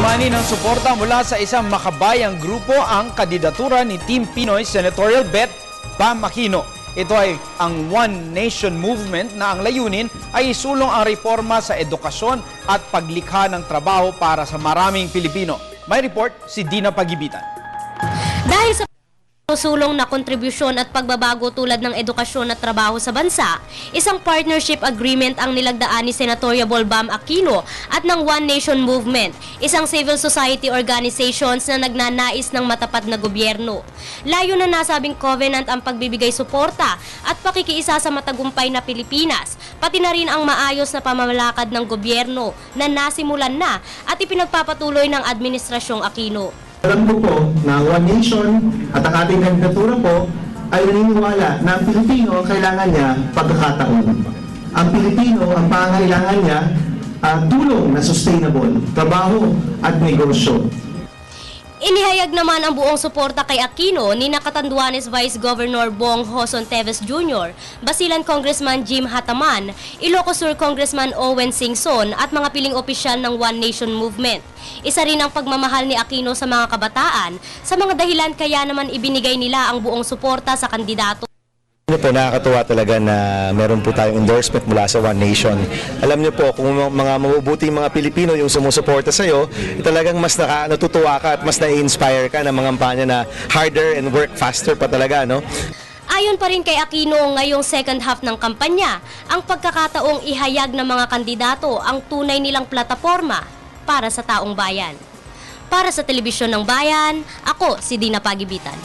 Umani ng suporta mula sa isang makabayang grupo ang kandidatura ni Team Pinoy Senatorial Bet Bam Aquino. Ito ay ang One Nation Movement na ang layunin ay isulong ang reforma sa edukasyon at paglikha ng trabaho para sa maraming Pilipino. May report si Dina Pagibitan. Dahil sa sulong na kontribusyon at pagbabago tulad ng edukasyon at trabaho sa bansa, isang partnership agreement ang nilagdaan ni Senatorial Bam Aquino at ng One Nation Movement, isang civil society organizations na nagnanais ng matapat na gobyerno. Layo na nasabing covenant ang pagbibigay suporta at pakikiisa sa matagumpay na Pilipinas, pati na rin ang maayos na pamamalakad ng gobyerno na nasimulan na at ipinagpapatuloy ng Administrasyong Aquino. Alam ko po na One Nation at ang ating kandidatura po ay naniniwala na ang Pilipino kailangan niya pagkakataon. Ang Pilipino, ang pangangailangan niya, tulong na sustainable, trabaho at negosyo. Inihayag naman ang buong suporta kay Aquino ni Catanduanes Vice Governor Bong Joson Teves Jr., Basilan Congressman Jim Hataman, Ilocos Sur Congressman Owen Singson at mga piling opisyal ng One Nation Movement. Isa rin ang pagmamahal ni Aquino sa mga kabataan sa mga dahilan kaya naman ibinigay nila ang buong suporta sa kandidato. Nakakatuwa talaga na meron po tayong endorsement mula sa One Nation. Alam niyo po, kung mga mabubuting mga Pilipino yung sumusuporta sa iyo, talagang mas natutuwa ka at mas na-inspire ka ng mga kampanya na harder and work faster pa talaga, no? Ayon pa rin kay Aquino, ngayong second half ng kampanya, ang pagkakataong ihayag ng mga kandidato ang tunay nilang plataforma para sa taong bayan. Para sa Telebisyon ng Bayan, ako si Dina Pagibitan.